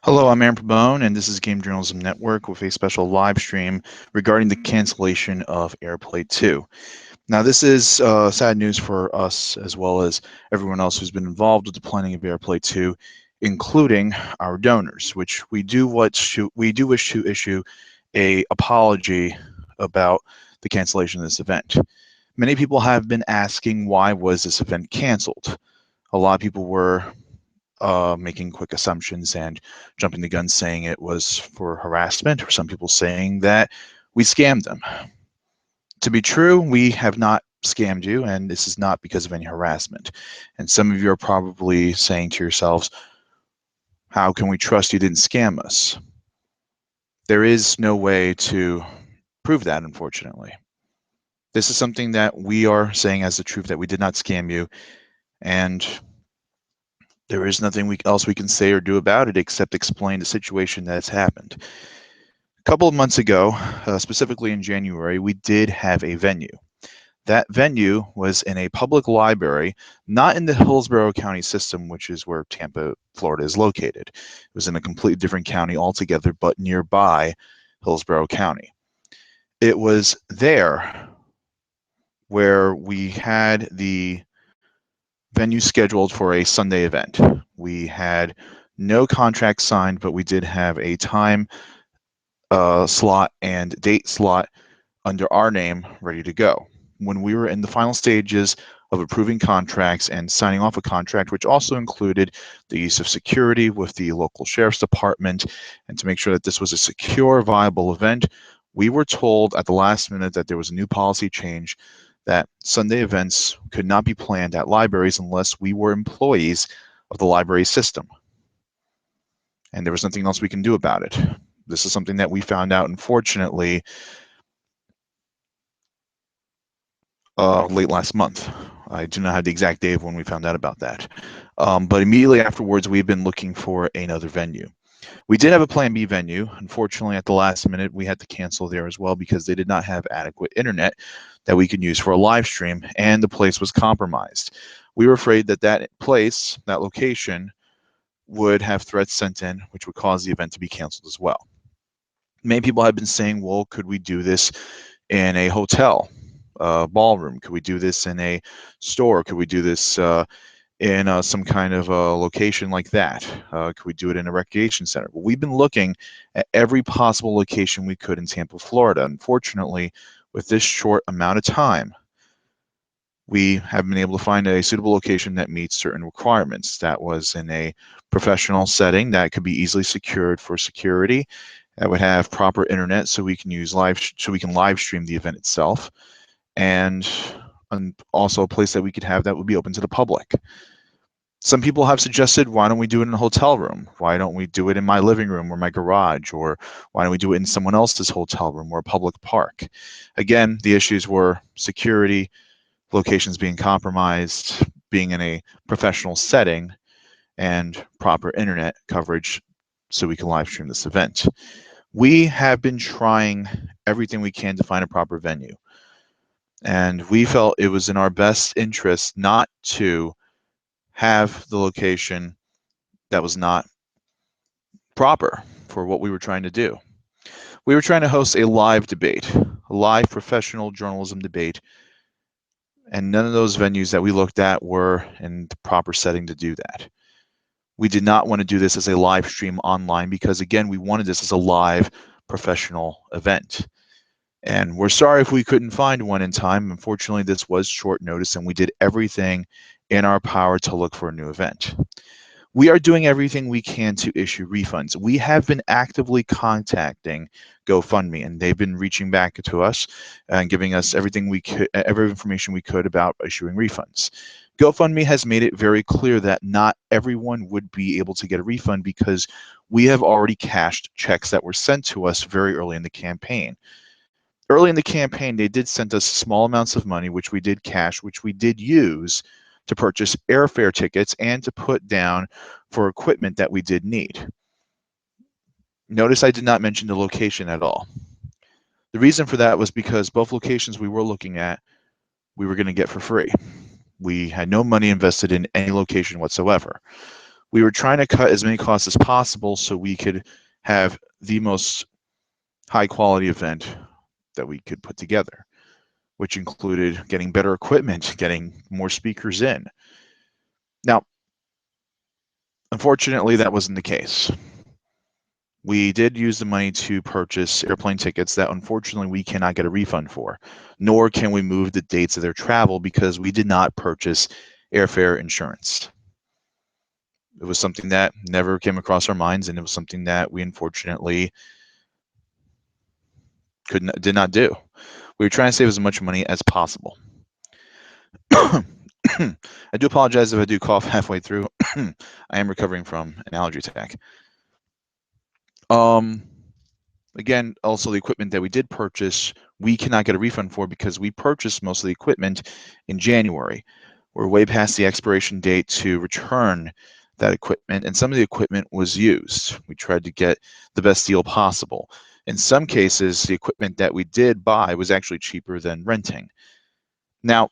Hello, I'm Aaron Pabone, and this is Game Journalism Network with a special live stream regarding the cancellation of AirPlay 2. Now, this is sad news for us as well as everyone else who's been involved with the planning of AirPlay 2, including our donors, which we do wish to issue a apology about the cancellation of this event. Many people have been asking, why was this event canceled? A lot of people were making quick assumptions and jumping the gun, saying it was for harassment, or some people saying that we scammed them. To be true, we have not scammed you, and this is not because of any harassment. And some of you are probably saying to yourselves, how can we trust you didn't scam us? There is no way to prove that, unfortunately. This is something that we are saying as the truth, that we did not scam you, and there is nothing else we can say or do about it except explain the situation that has happened. A couple of months ago, specifically in January, we did have a venue. That venue was in a public library, not in the Hillsborough County system, which is where Tampa, Florida is located. It was in a completely different county altogether, but nearby Hillsborough County. It was there where we had the venue scheduled for a Sunday event. We had no contract signed, but we did have a time slot and date slot under our name ready to go. When we were in the final stages of approving contracts and signing off a contract, which also included the use of security with the local sheriff's department, and to make sure that this was a secure, viable event, we were told at the last minute that there was a new policy change that Sunday events could not be planned at libraries unless we were employees of the library system. And there was nothing else we can do about it. This is something that we found out, unfortunately, late last month. I do not have the exact day of when we found out about that. But immediately afterwards, we've been looking for another venue. We did have a Plan B venue. Unfortunately, at the last minute, we had to cancel there as well because they did not have adequate internet that we could use for a live stream, and the place was compromised. We were afraid that that place, that location, would have threats sent in, which would cause the event to be canceled as well. Many people have been saying, well, could we do this in a hotel ballroom? Could we do this in a store? Could we do this in some kind of a location like that? Could we do it in a recreation center? Well, we've been looking at every possible location we could in Tampa, Florida. Unfortunately, with this short amount of time, we have been able to find a suitable location that meets certain requirements. That was in a professional setting that could be easily secured for security, that would have proper internet so we can live stream the event itself, and also a place that we could have that would be open to the public. Some people have suggested, why don't we do it in a hotel room? Why don't we do it in my living room or my garage? Or why don't we do it in someone else's hotel room or a public park? Again, the issues were security, locations being compromised, being in a professional setting, and proper internet coverage so we can live stream this event. We have been trying everything we can to find a proper venue. And we felt it was in our best interest not to have the location that was not proper for what we were trying to do. We were trying to host a live debate, a live professional journalism debate, and none of those venues that we looked at were in the proper setting to do that. We did not want to do this as a live stream online because, again, we wanted this as a live professional event. And we're sorry if we couldn't find one in time. Unfortunately, this was short notice, and we did everything in our power to look for a new event. We are doing everything we can to issue refunds. We have been actively contacting GoFundMe, and they've been reaching back to us and giving us everything we could, every information we could about issuing refunds. GoFundMe has made it very clear that not everyone would be able to get a refund because we have already cashed checks that were sent to us very early in the campaign. Early in the campaign, they did send us small amounts of money, which we did cash, which we did use to purchase airfare tickets and to put down for equipment that we did need. Notice I did not mention the location at all. The reason for that was because both locations we were looking at, we were going to get for free. We had no money invested in any location whatsoever. We were trying to cut as many costs as possible so we could have the most high quality event that we could put together, which included getting better equipment, getting more speakers in. Now, unfortunately, that wasn't the case. We did use the money to purchase airplane tickets that unfortunately we cannot get a refund for, nor can we move the dates of their travel because we did not purchase airfare insurance. It was something that never came across our minds, and it was something that we unfortunately did not do. We were trying to save as much money as possible. I do apologize if I do cough halfway through. I am recovering from an allergy attack. Again, also the equipment that we did purchase, we cannot get a refund for because we purchased most of the equipment in January. We're way past the expiration date to return that equipment, and some of the equipment was used. We tried to get the best deal possible. In some cases, the equipment that we did buy was actually cheaper than renting. Now,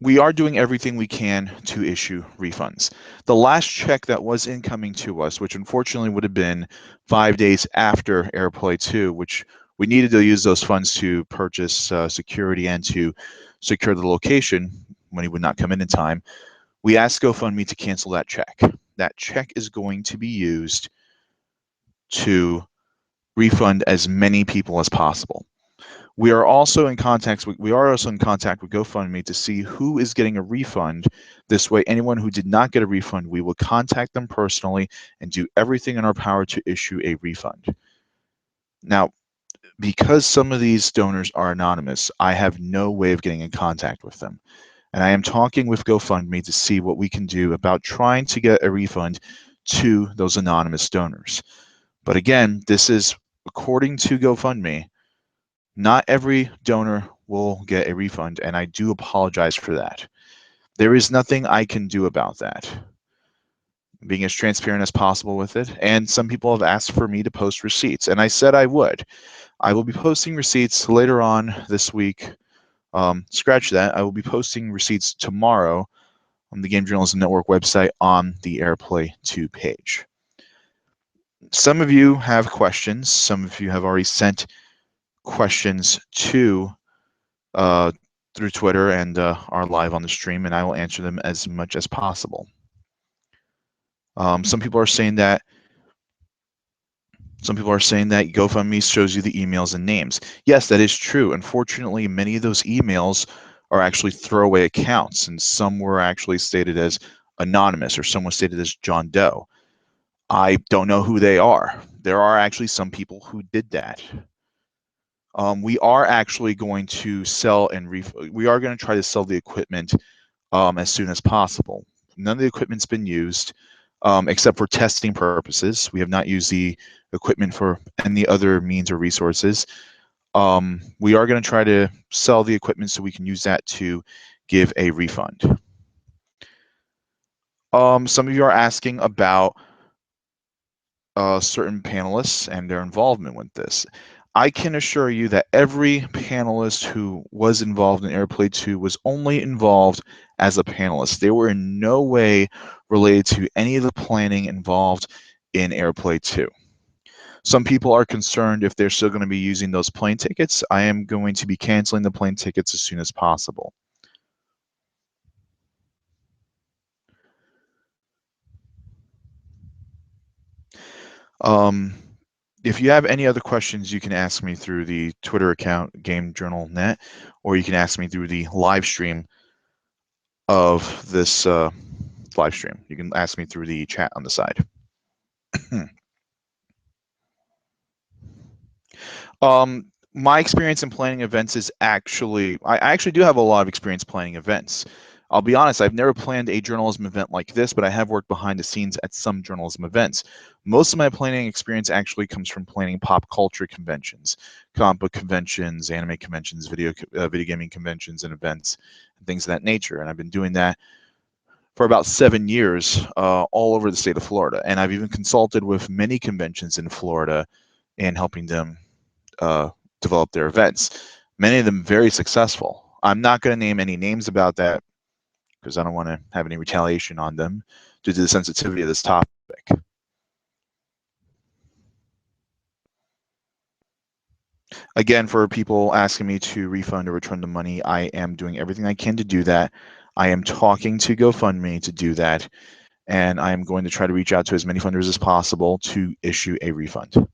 we are doing everything we can to issue refunds. The last check that was incoming to us, which unfortunately would have been 5 days after AirPlay 2, which we needed to use those funds to purchase security and to secure the location when he would not come in time, we asked GoFundMe to cancel that check. That check is going to be used to refund as many people as possible. We are also in contact with GoFundMe to see who is getting a refund. This way, anyone who did not get a refund, we will contact them personally and do everything in our power to issue a refund. Now, because some of these donors are anonymous, I have no way of getting in contact with them. And I am talking with GoFundMe to see what we can do about trying to get a refund to those anonymous donors. But again, this is according to GoFundMe. Not every donor will get a refund, and I do apologize for that. There is nothing I can do about that. Being as transparent as possible with it, and some people have asked for me to post receipts, and I said I would. I will be posting receipts later on this week. Scratch that. I will be posting receipts tomorrow on the Game Journalism Network website on the AirPlay 2 page. Some of you have questions. Some of you have already sent questions to through Twitter and are live on the stream, and I will answer them as much as possible. Some people are saying that GoFundMe shows you the emails and names. Yes, that is true. Unfortunately, many of those emails are actually throwaway accounts, and some were actually stated as anonymous, or some was stated as John Doe. I don't know who they are. There are actually some people who did that. We are actually going to sell and we are going to try to sell the equipment as soon as possible. None of the equipment's been used except for testing purposes. We have not used the equipment for any other means or resources. We are going to try to sell the equipment so we can use that to give a refund. Some of you are asking about certain panelists and their involvement with this. I can assure you that every panelist who was involved in AirPlay 2 was only involved as a panelist. They were in no way related to any of the planning involved in AirPlay 2. Some people are concerned if they're still going to be using those plane tickets. I am going to be canceling the plane tickets as soon as possible. If you have any other questions, you can ask me through the Twitter account, Game Journal Net, or you can ask me through the live stream of this live stream. You can ask me through the chat on the side. My experience in planning events is I actually do have a lot of experience planning events. I'll be honest, I've never planned a journalism event like this, but I have worked behind the scenes at some journalism events. Most of my planning experience actually comes from planning pop culture conventions, comic book conventions, anime conventions, video gaming conventions and events, and things of that nature. And I've been doing that for about 7 years all over the state of Florida. And I've even consulted with many conventions in Florida in helping them develop their events. Many of them very successful. I'm not going to name any names about that because I don't want to have any retaliation on them due to the sensitivity of this topic. Again, for people asking me to refund or return the money, I am doing everything I can to do that. I am talking to GoFundMe to do that, and I am going to try to reach out to as many funders as possible to issue a refund.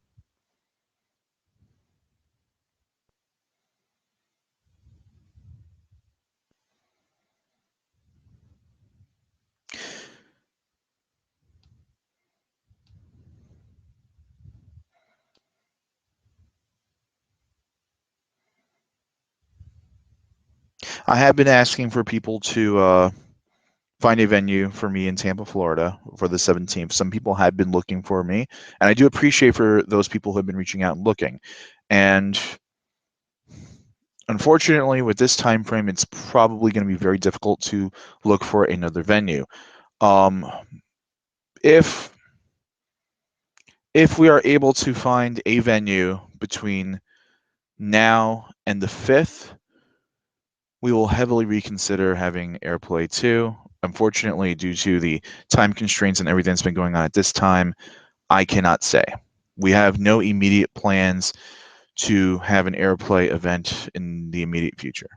I have been asking for people to find a venue for me in Tampa, Florida for the 17th. Some people have been looking for me, and I do appreciate for those people who have been reaching out and looking. And unfortunately, with this time frame, it's probably going to be very difficult to look for another venue. Um, if we are able to find a venue between now and the 5th, we will heavily reconsider having AirPlay 2. Unfortunately, due to the time constraints and everything that's been going on at this time, I cannot say. We have no immediate plans to have an AirPlay event in the immediate future.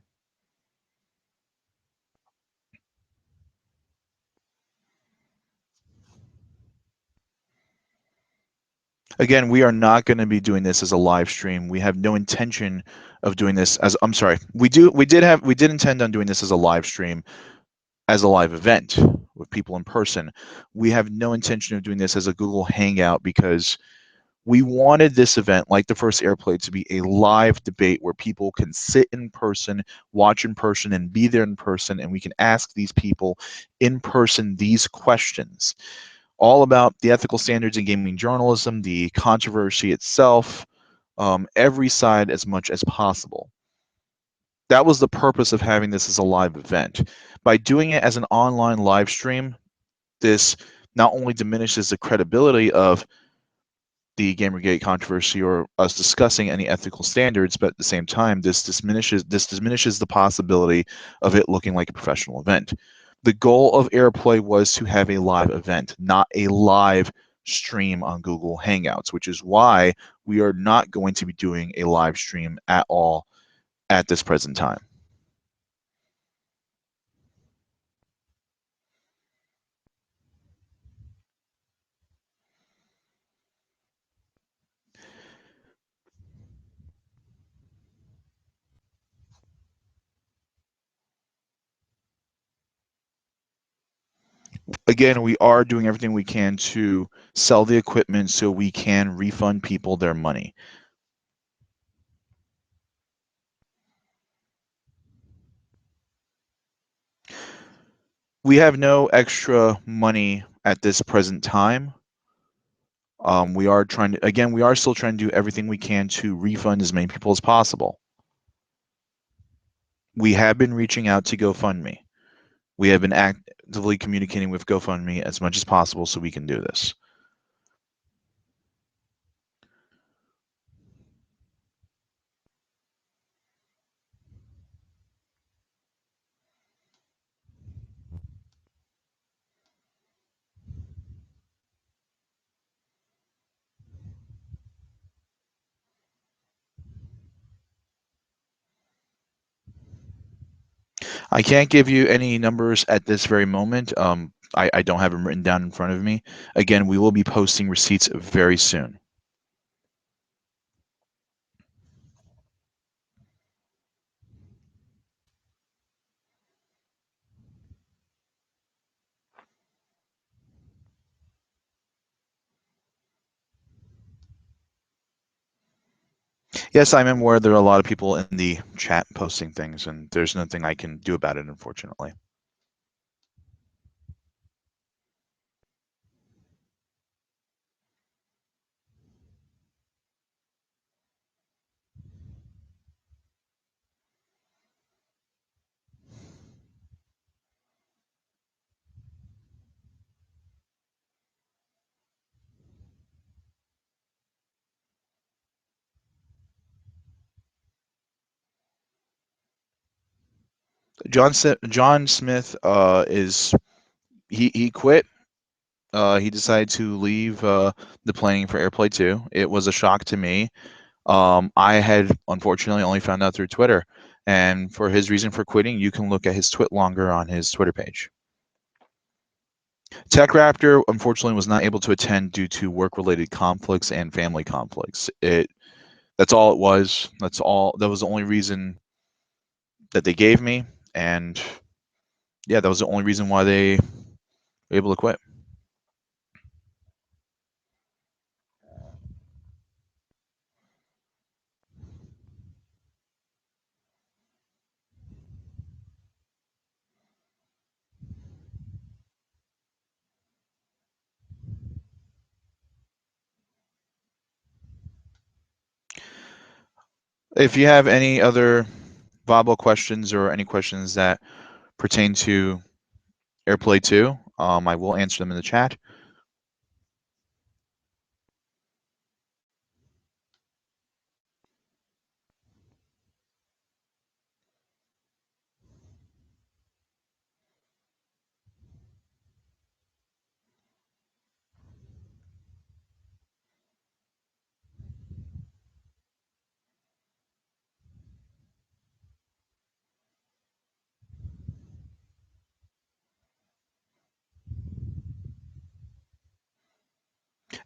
Again, we are not going to be doing this as a live stream. We have no intention of doing this as, I'm sorry, we did intend on doing this as a live stream, as a live event with people in person. We have no intention of doing this as a Google Hangout because we wanted this event, like the first AirPlay, to be a live debate where people can sit in person, watch in person, and be there in person, and we can ask these people in person these questions, all about the ethical standards in gaming journalism, the controversy itself, every side as much as possible. That was the purpose of having this as a live event. By doing it as an online live stream, this not only diminishes the credibility of the Gamergate controversy or us discussing any ethical standards, but at the same time, this diminishes the possibility of it looking like a professional event. The goal of AirPlay was to have a live event, not a live stream on Google Hangouts, which is why we are not going to be doing a live stream at all at this present time. Again, we are doing everything we can to sell the equipment so we can refund people their money. We have no extra money at this present time. We are trying to, again, we are still trying to do everything we can to refund as many people as possible. We have been reaching out to GoFundMe. We have been actively communicating with GoFundMe as much as possible so we can do this. I can't give you any numbers at this very moment. I don't have them written down in front of me. Again, we will be posting receipts very soon. Yes, I'm aware there are a lot of people in the chat posting things, and there's nothing I can do about it, unfortunately. John Smith is he quit. He decided to leave the planning for AirPlay 2. It was a shock to me. I had unfortunately only found out through Twitter, and for his reason for quitting, you can look at his tweet longer on his Twitter page. Tech Raptor unfortunately was not able to attend due to work-related conflicts and family conflicts. That's all it was. That's all. That was the only reason that they gave me, and yeah, that was the only reason why they were able to quit. If you have any other viable questions or any questions that pertain to AirPlay 2, I will answer them in the chat.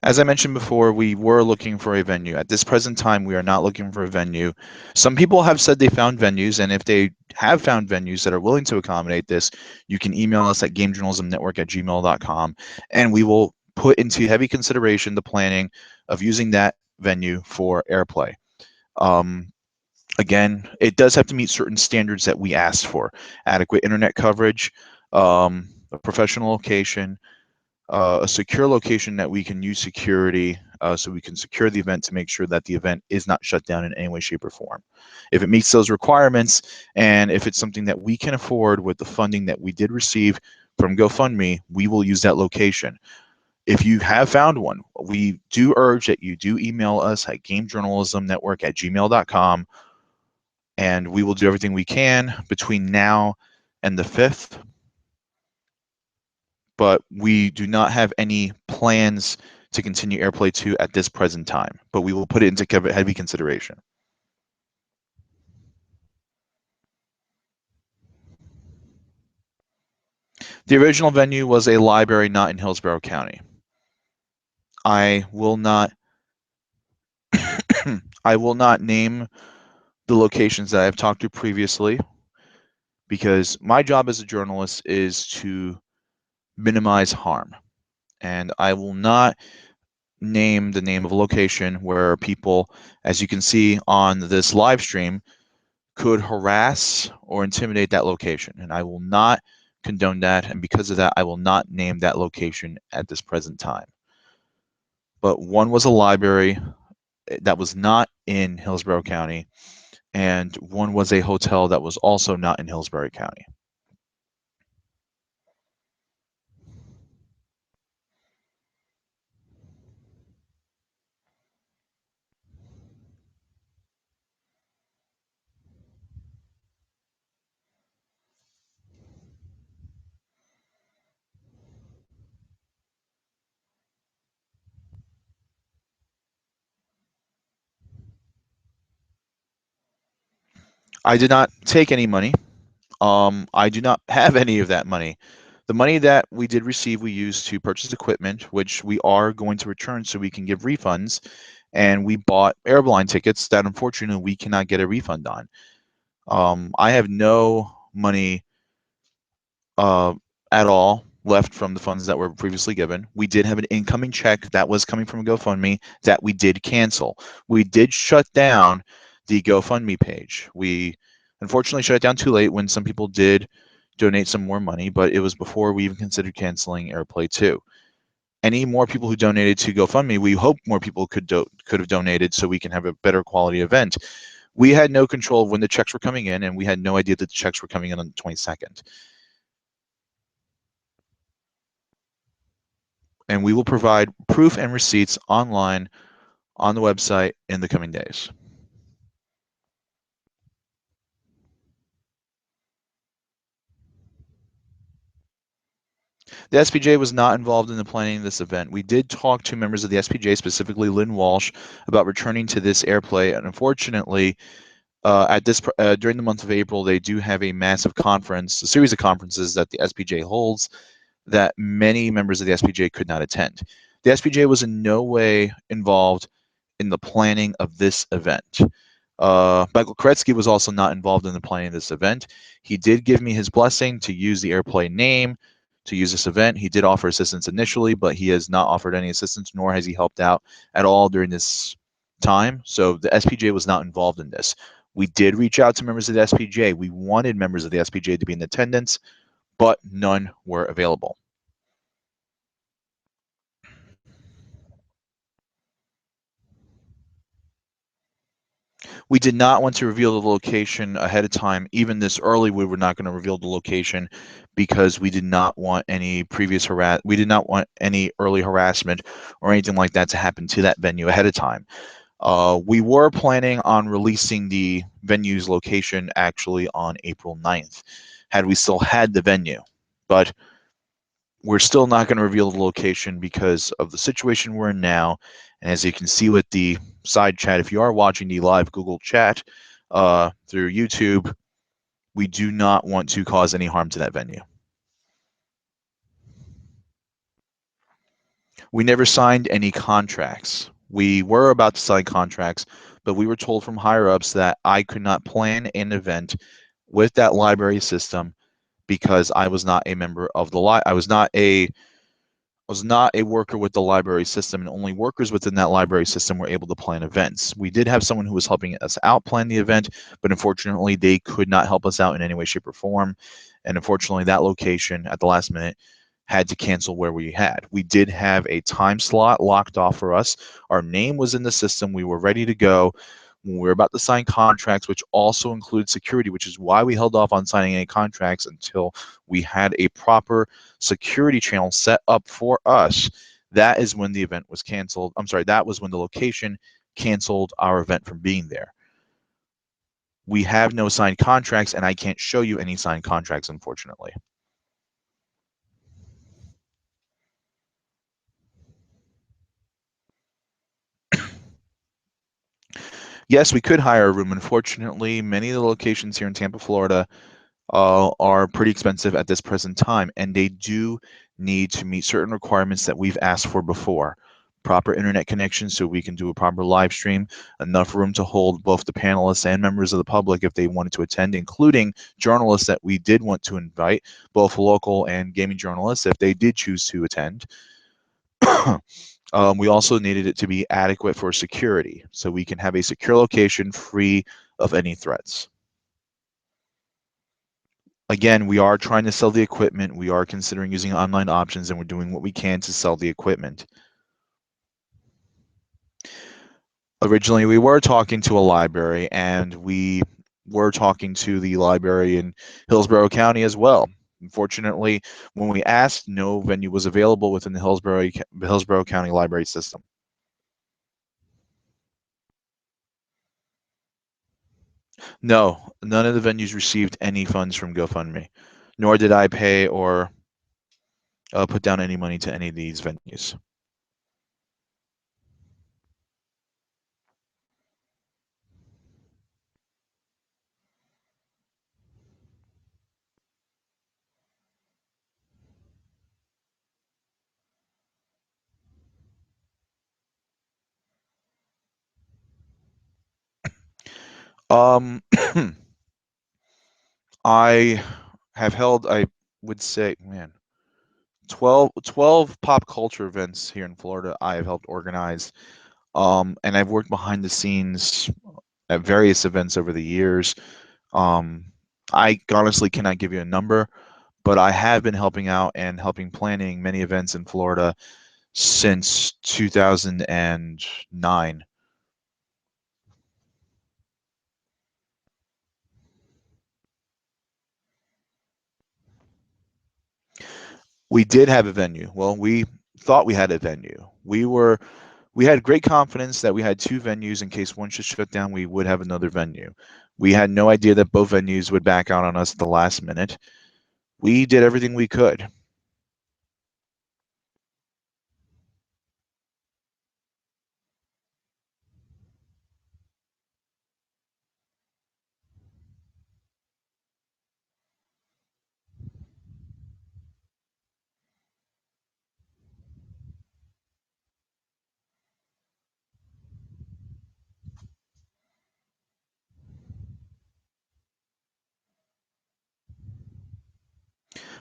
As I mentioned before, we were looking for a venue. At this present time, we are not looking for a venue. Some people have said they found venues, and if they have found venues that are willing to accommodate this, you can email us at gamejournalismnetwork@gmail.com, and we will put into heavy consideration the planning of using that venue for AirPlay. Again, it does have to meet certain standards that we asked for: adequate internet coverage, a professional location, a secure location that we can use security so we can secure the event to make sure that the event is not shut down in any way, shape, or form. If it meets those requirements, and if it's something that we can afford with the funding that we did receive from GoFundMe, we will use that location. If you have found one, we do urge that you do email us at gamejournalismnetwork@gmail.com, and we will do everything we can between now and the 5th. But we do not have any plans to continue AirPlay 2 at this present time, but we will put it into heavy consideration. The original venue was a library not in Hillsborough County. I will not I will not name the locations that I've talked to previously, because my job as a journalist is to minimize harm. And I will not name the name of a location where people, as you can see on this live stream, could harass or intimidate that location. And I will not condone that. And because of that, I will not name that location at this present time. But one was a library that was not in Hillsborough County, and one was a hotel that was also not in Hillsborough County. I did not take any money. I do not have any of that money. The money that we did receive, we used to purchase equipment, which we are going to return so we can give refunds. And we bought airline tickets that unfortunately we cannot get a refund on. I have no money at all left from the funds that were previously given. We did have an incoming check that was coming from GoFundMe that we did cancel. We did shut down the GoFundMe page. We unfortunately shut it down too late when some people did donate some more money, but it was before we even considered canceling AirPlay 2. Any more people who donated to GoFundMe, we hope more people could have donated so we can have a better quality event. We had no control of when the checks were coming in, and we had no idea that the checks were coming in on the 22nd. And we will provide proof and receipts online on the website in the coming days. The SPJ was not involved in the planning of this event. We did talk to members of the SPJ, specifically Lynn Walsh, about returning to this AirPlay, and unfortunately, during the month of April, they do have a massive conference, a series of conferences that the SPJ holds that many members of the SPJ could not attend. The SPJ was in no way involved in the planning of this event. Michael Koretsky was also not involved in the planning of this event. He did give me his blessing to use the AirPlay name to use this event. He did offer assistance initially, but he has not offered any assistance, nor has he helped out at all during this time. So the SPJ was not involved in this. We did reach out to members of the SPJ. We wanted members of the SPJ to be in attendance, but none were available. We did not want to reveal the location ahead of time. Even this early, we were not going to reveal the location because we did not want any we did not want any early harassment or anything like that to happen to that venue ahead of time. We were planning on releasing the venue's location actually on April 9th, had we still had the venue. But we're still not going to reveal the location because of the situation we're in now. And as you can see with the side chat, if you are watching the live Google chat through YouTube, we do not want to cause any harm to that venue. We never signed any contracts. We were about to sign contracts, but we were told from higher ups that I could not plan an event with that library system because I was not a member of the I was not a worker with the library system, and only workers within that library system were able to plan events. We did have someone who was helping us out plan the event, but unfortunately they could not help us out in any way, shape, or form. And unfortunately that location at the last minute had to cancel where we had. We did have a time slot locked off for us. Our name was in the system. We were ready to go. When we were about to sign contracts, which also include security, which is why we held off on signing any contracts until we had a proper security channel set up for us. That is when the event was canceled. I'm sorry, that was when the location canceled our event from being there. We have no signed contracts, and I can't show you any signed contracts, unfortunately. Yes, we could hire a room. Unfortunately, many of the locations here in Tampa, Florida, are pretty expensive at this present time, and they do need to meet certain requirements that we've asked for before. Proper internet connection so we can do a proper live stream, enough room to hold both the panelists and members of the public if they wanted to attend, including journalists that we did want to invite, both local and gaming journalists if they did choose to attend. We also needed it to be adequate for security, so we can have a secure location free of any threats. Again, we are trying to sell the equipment. We are considering using online options, and we're doing what we can to sell the equipment. Originally, we were talking to a library, and we were talking to the library in Hillsborough County as well. Unfortunately, when we asked, no venue was available within the Hillsborough County library system. No, none of the venues received any funds from GoFundMe, nor did I pay or put down any money to any of these venues. Um, I have held, I would say, man, 12 pop culture events here in Florida I have helped organize. And I've worked behind the scenes at various events over the years. Um, I honestly cannot give you a number, but I have been helping out and helping planning many events in Florida since 2009. We did have a venue. Well, we thought we had a venue. We had great confidence that we had two venues in case one should shut down, we would have another venue. We had no idea that both venues would back out on us at the last minute. We did everything we could.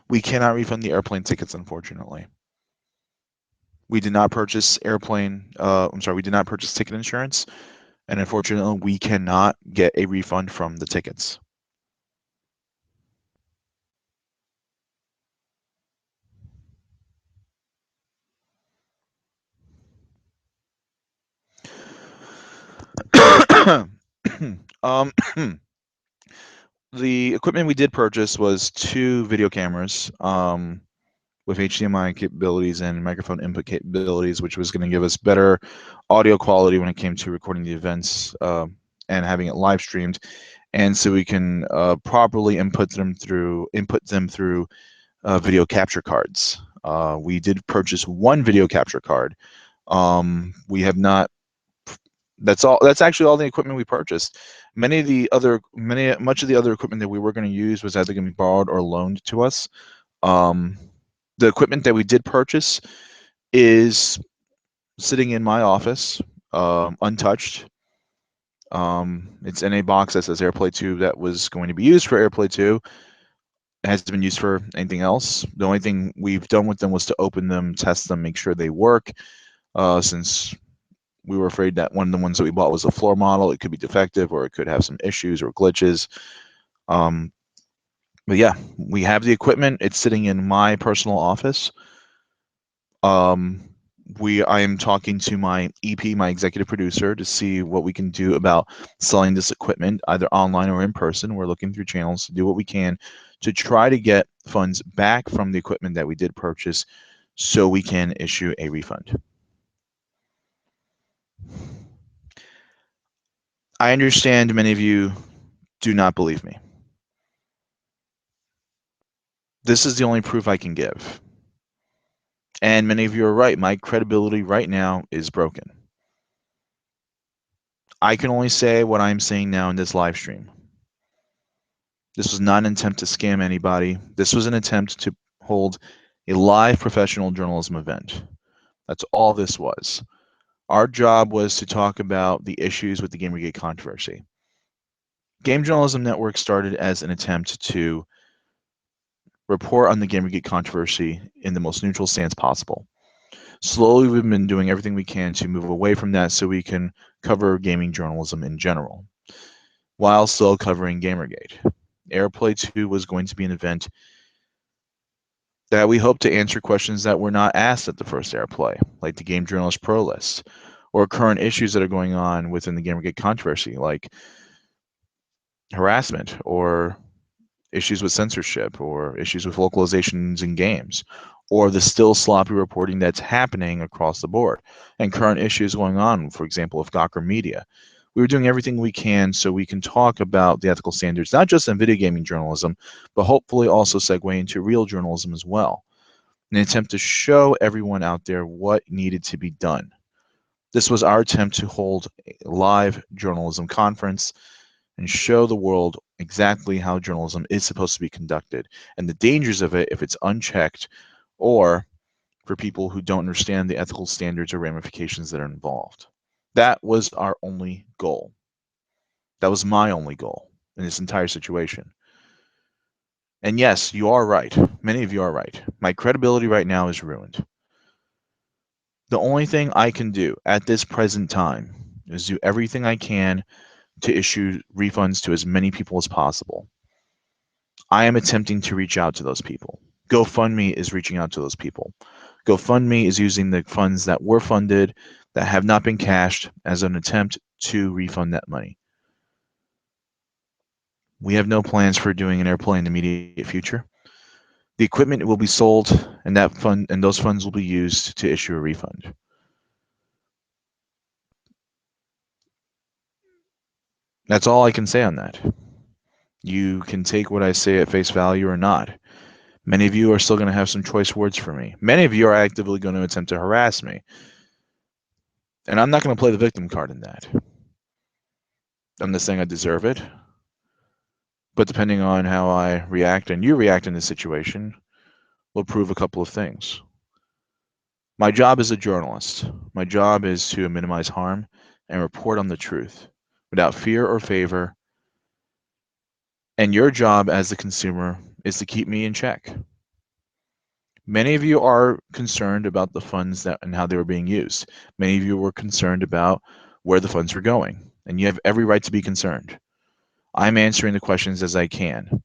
We cannot refund the airplane tickets, unfortunately. We did not purchase we did not purchase ticket insurance, and unfortunately, we cannot get a refund from the tickets. um, the equipment we did purchase was 2 video cameras with HDMI capabilities and microphone input capabilities, which was going to give us better audio quality when it came to recording the events and having it live streamed, and so we can properly input them through video capture cards. We did purchase 1 video capture card. We have not. That's all. That's actually all the equipment we purchased. Much of the other equipment that we were going to use was either going to be borrowed or loaned to us. The equipment that we did purchase is sitting in my office, untouched. It's in a box that says AirPlay 2 that was going to be used for AirPlay 2. It hasn't been used for anything else. The only thing we've done with them was to open them, test them, make sure they work, since we were afraid that one of the ones that we bought was a floor model. It could be defective, or it could have some issues or glitches. But yeah, we have the equipment. It's sitting in my personal office. I am talking to my EP, my executive producer, to see what we can do about selling this equipment, either online or in person. We're looking through channels to do what we can to try to get funds back from the equipment that we did purchase so we can issue a refund. I understand many of you do not believe me. This is the only proof I can give. And many of you are right. My credibility right now is broken. I can only say what I'm saying now in this live stream. This was not an attempt to scam anybody. This was an attempt to hold a live professional journalism event. That's all this was. Our job was to talk about the issues with the Gamergate controversy. Game Journalism Network started as an attempt to report on the Gamergate controversy in the most neutral stance possible. Slowly, we've been doing everything we can to move away from that so we can cover gaming journalism in general, while still covering Gamergate. AirPlay 2 was going to be an event that we hope to answer questions that were not asked at the first AirPlay, like the Game Journalist Pro List, or current issues that are going on within the Gamergate controversy, like harassment, or issues with censorship, or issues with localizations in games, or the still sloppy reporting that's happening across the board, and current issues going on, for example, with Gawker Media. We were doing everything we can so we can talk about the ethical standards, not just in video gaming journalism, but hopefully also segue into real journalism as well, in an attempt to show everyone out there what needed to be done. This was our attempt to hold a live journalism conference and show the world exactly how journalism is supposed to be conducted and the dangers of it if it's unchecked, or for people who don't understand the ethical standards or ramifications that are involved. That was our only goal. That was my only goal in this entire situation. And yes, you are right. Many of you are right. My credibility right now is ruined. The only thing I can do at this present time is do everything I can to issue refunds to as many people as possible. I am attempting to reach out to those people. GoFundMe is reaching out to those people. GoFundMe is using the funds that were funded that have not been cashed as an attempt to refund that money. We have no plans for doing an AirPlay in the immediate future. The equipment will be sold, and those funds will be used to issue a refund. That's all I can say on that. You can take what I say at face value or not. Many of you are still going to have some choice words for me. Many of you are actively going to attempt to harass me. And I'm not going to play the victim card in that. I'm not saying I deserve it. But depending on how I react and you react in this situation, will prove a couple of things. My job as a journalist, my job is to minimize harm and report on the truth without fear or favor. And your job as the consumer is to keep me in check. Many of you are concerned about the funds that and how they were being used. Many of you were concerned about where the funds were going, and you have every right to be concerned. I'm answering the questions as I can.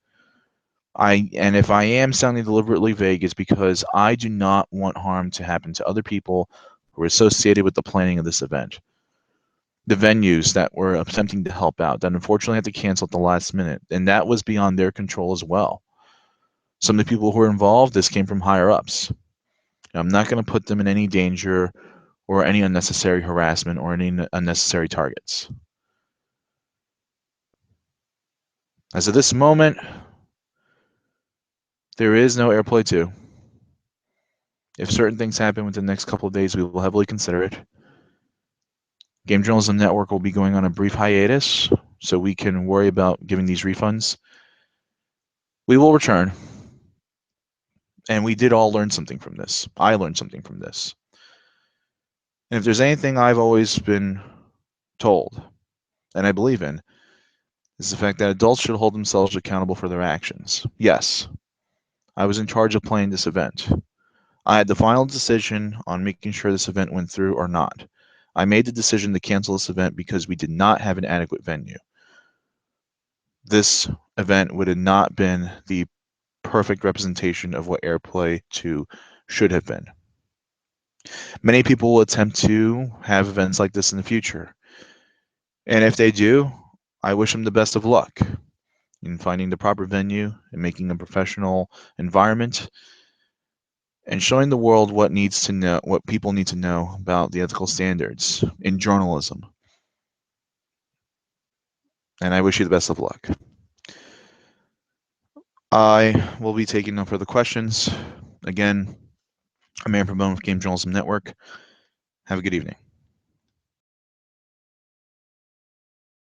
And if I am sounding deliberately vague, it's because I do not want harm to happen to other people who are associated with the planning of this event. The venues that were attempting to help out that unfortunately had to cancel at the last minute, and that was beyond their control as well. Some of the people who were involved, this came from higher ups. I'm not going to put them in any danger or any unnecessary harassment or any unnecessary targets. As of this moment, there is no AirPlay 2. If certain things happen within the next couple of days, we will heavily consider it. Game Journalism Network will be going on a brief hiatus, so we can worry about giving these refunds. We will return, and we did all learn something from this. I learned something from this. And if there's anything I've always been told, and I believe in, is the fact that adults should hold themselves accountable for their actions. Yes, I was in charge of planning this event. I had the final decision on making sure this event went through or not. I made the decision to cancel this event because we did not have an adequate venue. This event would have not been the perfect representation of what AirPlay 2 should have been. Many people will attempt to have events like this in the future. And if they do, I wish them the best of luck in finding the proper venue and making a professional environment and showing the world what people need to know about the ethical standards in journalism. And I wish you the best of luck. I will be taking no further questions. Again, I'm Aaron Pabon with Game Journalism Network. Have a good evening.